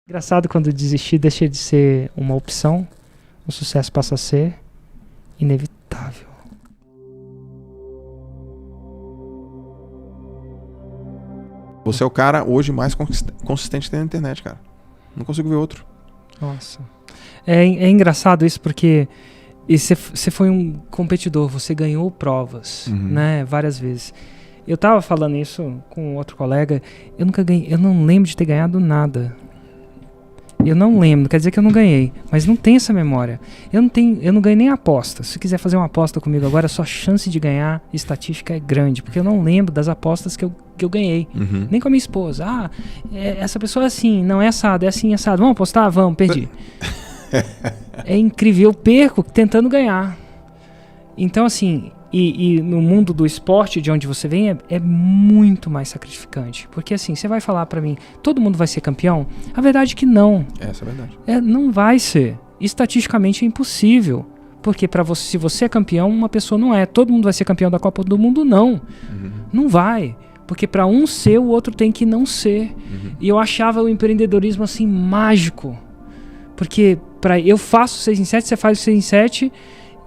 Engraçado quando desistir deixa de ser uma opção, o sucesso passa a ser inevitável. Você é o cara hoje mais consistente na internet, cara. Não consigo ver outro. Nossa. É engraçado isso porque você foi um competidor, você ganhou provas, né, várias vezes. Eu tava falando isso com outro colega, eu nunca ganhei, eu não lembro de ter ganhado nada. Eu não lembro, não quer dizer que eu não ganhei, mas não tem essa memória. Eu não ganhei nem aposta. Se quiser fazer uma aposta comigo agora, a sua chance de ganhar estatística é grande, porque eu não lembro das apostas que eu ganhei. Nem com a minha esposa. Essa pessoa é assim, não é assado, é assim, assado. Vamos apostar? Vamos, perdi. É incrível, eu perco tentando ganhar. Então, assim, e no mundo do esporte, de onde você vem, é muito mais sacrificante. Porque, assim, você vai falar pra mim, todo mundo vai ser campeão? A verdade é que não. Essa é a verdade. Não vai ser. Estatisticamente é impossível. Porque se você é campeão, uma pessoa não é. Todo mundo vai ser campeão da Copa do Mundo? Não. Não vai. Porque para um ser, o outro tem que não ser. E eu achava o empreendedorismo, assim, mágico. Porque eu faço 6 em 7, você faz o 6 em 7...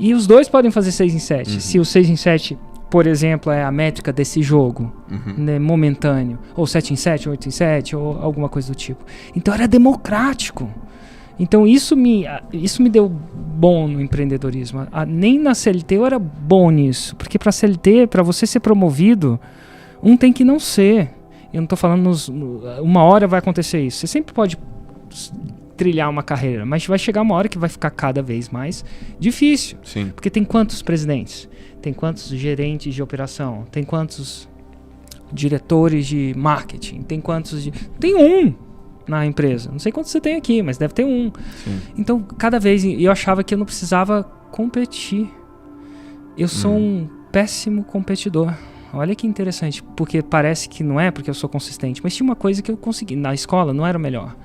E os dois podem fazer 6 em 7. Se o 6 em 7, por exemplo, é a métrica desse jogo, né, momentâneo. Ou 7 em 7, 8 em 7, ou alguma coisa do tipo. Então era democrático. Então isso me deu bom no empreendedorismo. Nem na CLT eu era bom nisso. Porque para CLT, para você ser promovido, um tem que não ser. Eu não estou falando uma hora vai acontecer isso. Você sempre pode trilhar uma carreira, mas vai chegar uma hora que vai ficar cada vez mais difícil. Sim. Porque tem quantos presidentes? Tem quantos gerentes de operação? Tem quantos diretores de marketing? Tem quantos Tem um na empresa. Não sei quantos você tem aqui, mas deve ter um. Sim. Então, cada vez eu achava que eu não precisava competir. Eu sou um péssimo competidor. Olha que interessante, porque parece que não é porque eu sou consistente, mas tinha uma coisa que eu consegui. Na escola não era o melhor.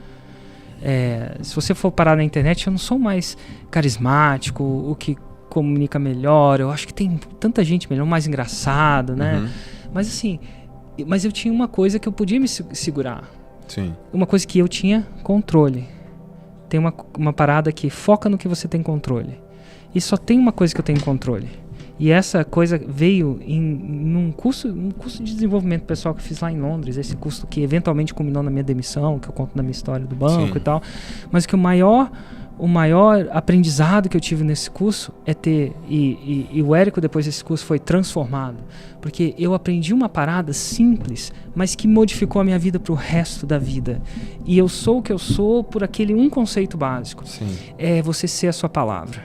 Se você for parar na internet, eu não sou mais carismático, o que comunica melhor. Eu acho que tem tanta gente melhor, mais engraçado, né? Mas assim, eu tinha uma coisa que eu podia me segurar. Sim. Uma coisa que eu tinha controle. Tem uma parada que foca no que você tem controle. E só tem uma coisa que eu tenho controle. E essa coisa veio num curso de desenvolvimento pessoal que eu fiz lá em Londres, esse curso que eventualmente culminou na minha demissão, que eu conto na minha história do banco. Sim. E tal, mas que o maior aprendizado que eu tive nesse curso é e o Érico depois desse curso foi transformado, porque eu aprendi uma parada simples, mas que modificou a minha vida pro resto da vida. E eu sou o que eu sou por aquele conceito básico. Sim. É você ser a sua palavra.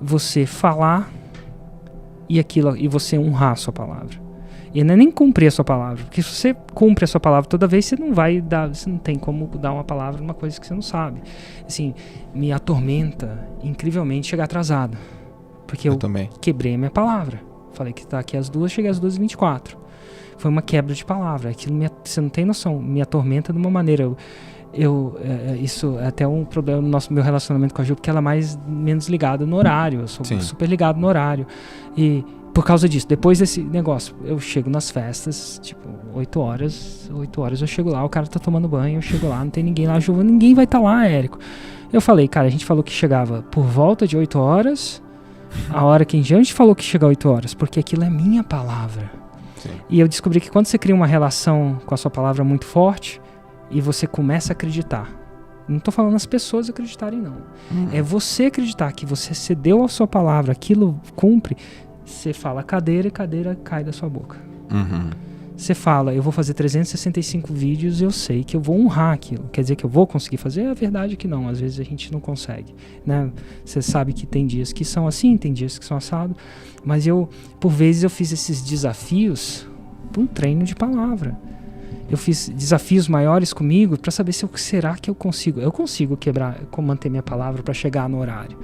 Você falar e você honrar a sua palavra. E não é nem cumprir a sua palavra, porque se você cumpre a sua palavra toda vez, você não tem como dar uma palavra numa coisa que você não sabe. Assim, me atormenta incrivelmente chegar atrasado, porque eu também quebrei a minha palavra. Falei que tá aqui às 2, cheguei às 2h24. Foi uma quebra de palavra. Aquilo você não tem noção, me atormenta de uma maneira. Isso é até um problema no meu relacionamento com a Ju, porque ela é menos ligada no horário. Eu sou super ligado no horário. E por causa disso, depois desse negócio, eu chego nas festas, tipo, 8 horas eu chego lá, o cara tá tomando banho, eu chego lá, não tem ninguém lá, Ju, ninguém vai estar lá, Érico. Eu falei, cara, a gente falou que chegava por volta de 8 horas, a hora que a gente falou que chega 8 horas, porque aquilo é minha palavra. Sim. E eu descobri que quando você cria uma relação com a sua palavra muito forte, e você começa a acreditar. Não estou falando as pessoas acreditarem, não. É você acreditar que você cedeu a sua palavra, aquilo cumpre. Você fala cadeira e cadeira cai da sua boca. Você fala, eu vou fazer 365 vídeos e eu sei que eu vou honrar aquilo. Quer dizer que eu vou conseguir fazer? A verdade é que não. Às vezes a gente não consegue. Né? Você sabe que tem dias que são assim, tem dias que são assados. Mas por vezes eu fiz esses desafios para um treino de palavra. Eu fiz desafios maiores comigo para saber será que eu consigo. Eu consigo manter minha palavra para chegar no horário.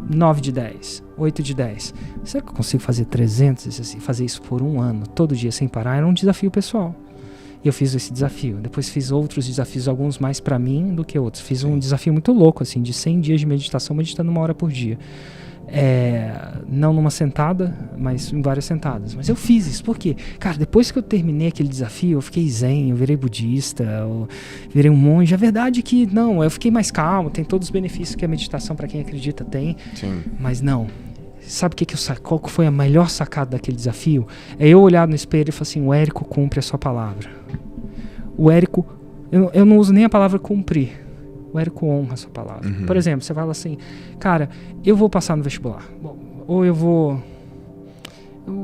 9 de 10, 8 de 10. Será que eu consigo fazer 300, fazer isso por um ano, todo dia sem parar? Era um desafio pessoal. E eu fiz esse desafio. Depois fiz outros desafios, alguns mais para mim do que outros. Fiz um desafio muito louco, assim, de 100 dias de meditação, meditando 1 hora por dia. Não numa sentada, mas em várias sentadas. Mas eu fiz isso, por quê? Cara, depois que eu terminei aquele desafio, eu fiquei zen, eu virei budista, eu virei um monge. A verdade é que, não, eu fiquei mais calmo, tem todos os benefícios que a meditação, para quem acredita, tem. Sim. Mas não. Sabe qual foi a melhor sacada daquele desafio? É eu olhar no espelho e falar assim, o Érico cumpre a sua palavra. O Érico, eu não uso nem a palavra cumprir. O Érico honra a sua palavra. Por exemplo, você fala assim, cara, eu vou passar no vestibular. Ou eu vou...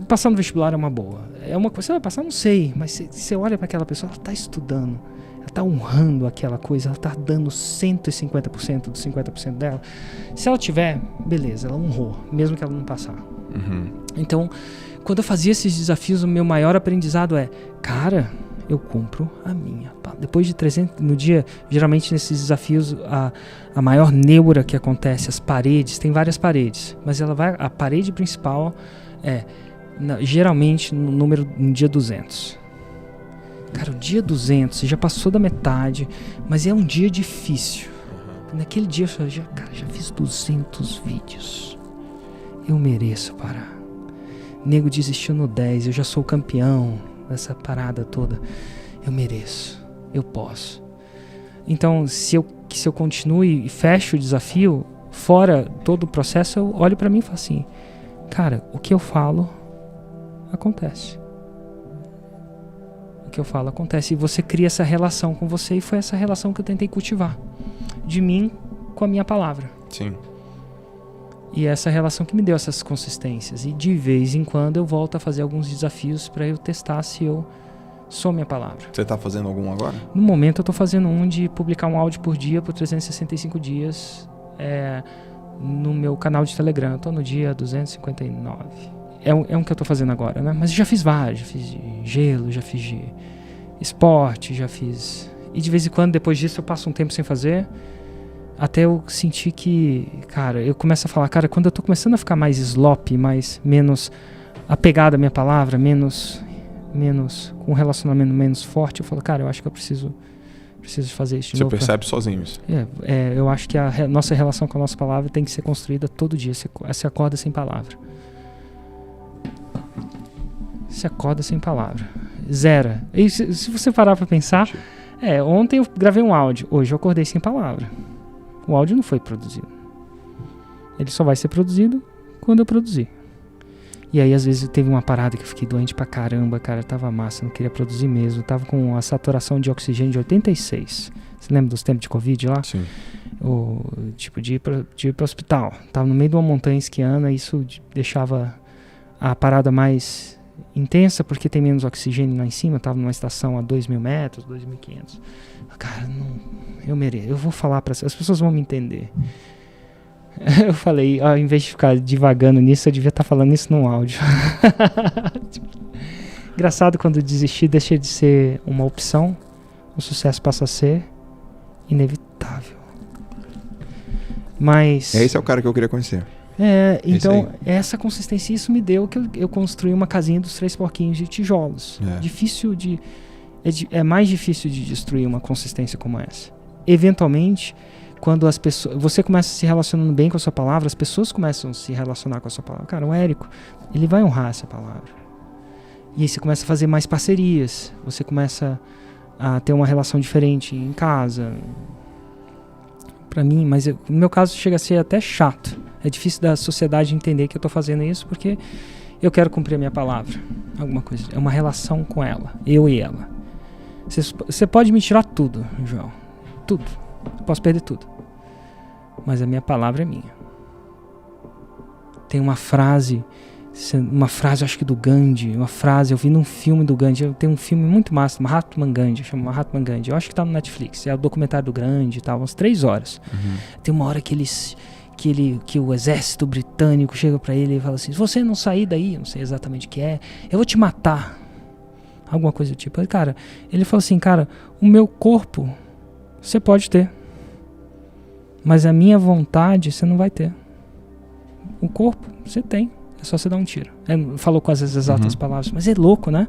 Passar no vestibular é uma boa. É uma coisa, você vai passar, não sei. Mas você olha para aquela pessoa, ela está estudando. Ela está honrando aquela coisa. Ela está dando 150% dos 50% dela. Se ela tiver, beleza, ela honrou. Mesmo que ela não passar. Então, quando eu fazia esses desafios, o meu maior aprendizado é, cara... eu cumpro a minha. Depois de 300, no dia, geralmente nesses desafios, a maior neura que acontece, as paredes, tem várias paredes, mas a parede principal geralmente no dia 200. Cara, o dia 200, você já passou da metade, mas é um dia difícil. Naquele dia, eu já fiz 200 vídeos. Eu mereço parar. Nego desistiu no 10, eu já sou campeão. Essa parada toda, eu mereço, eu posso. Então, se eu continue e fecho o desafio, fora todo o processo, eu olho pra mim e falo assim, cara, o que eu falo acontece. O que eu falo acontece. E você cria essa relação com você, e foi essa relação que eu tentei cultivar, de mim com a minha palavra. Sim. E essa relação que me deu essas consistências. E de vez em quando eu volto a fazer alguns desafios para eu testar se eu sou minha palavra. Você tá fazendo algum agora? No momento eu tô fazendo um de publicar um áudio por dia por 365 dias no meu canal de Telegram. Eu tô no dia 259. É um que eu tô fazendo agora, né? Mas eu já fiz vários. Já fiz de gelo, já fiz de esporte, já fiz... E de vez em quando, depois disso, eu passo um tempo sem fazer... Até eu sentir que, cara, eu começo a falar, cara, quando eu tô começando a ficar mais sloppy, menos apegado à minha palavra, menos com um relacionamento menos forte, eu falo, cara, eu acho que eu preciso fazer isso de novo. Você percebe sozinho isso? Eu acho que a nossa relação com a nossa palavra tem que ser construída todo dia. Você acorda sem palavra. Você acorda sem palavra. Zera. E se você parar pra pensar, ontem eu gravei um áudio, hoje eu acordei sem palavra. O áudio não foi produzido. Ele só vai ser produzido quando eu produzir. E aí, às vezes, teve uma parada que eu fiquei doente pra caramba, cara. Tava massa, não queria produzir mesmo. Tava com a saturação de oxigênio de 86. Você lembra dos tempos de Covid lá? Sim. De ir pro hospital. Tava no meio de uma montanha esquiando, e isso deixava a parada mais intensa, porque tem menos oxigênio lá em cima. Tava numa estação a 2.000 metros, 2.500. Cara, eu mereço. Eu vou falar para as pessoas vão me entender. Eu falei, ao invés de ficar divagando nisso, eu devia estar falando isso num áudio. Engraçado, quando desistir deixa de ser uma opção, o sucesso passa a ser inevitável. Mas... Esse é o cara que eu queria conhecer. Então, essa consistência, isso me deu que eu construí uma casinha dos 3 porquinhos de tijolos. Difícil de... É mais difícil de destruir uma consistência como essa. Eventualmente, quando as pessoas... Você começa se relacionando bem com a sua palavra, as pessoas começam a se relacionar com a sua palavra. Cara, o Érico, ele vai honrar essa palavra. E aí você começa a fazer mais parcerias. Você começa a ter uma relação diferente em casa. Pra mim, mas no meu caso chega a ser até chato. É difícil da sociedade entender que eu tô fazendo isso porque eu quero cumprir a minha palavra. Alguma coisa. É uma relação com ela. Eu e ela. Você pode me tirar tudo, João. Tudo. Eu posso perder tudo. Mas a minha palavra é minha. Tem uma frase, acho que do Gandhi, eu vi num filme do Gandhi, tem um filme muito massa, Mahatma Gandhi, chama Mahatma Gandhi, eu acho que tá no Netflix, é o documentário do Gandhi e tal, umas 3 horas. Tem uma hora que o exército britânico chega pra ele e fala assim, se você não sair daí, não sei exatamente o que é, eu vou te matar. Alguma coisa do tipo. Cara, ele falou assim, cara, o meu corpo você pode ter, mas a minha vontade você não vai ter. O corpo você tem, é só você dar um tiro. Falou com as exatas palavras, mas é louco, né?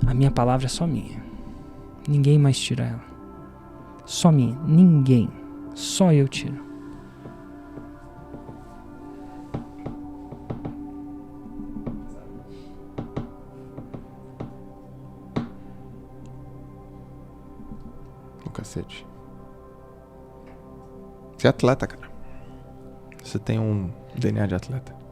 A minha palavra é só minha. Ninguém mais tira ela. Só minha. Ninguém. Só eu tiro. cacete. Você é atleta, cara. Você tem um DNA de atleta.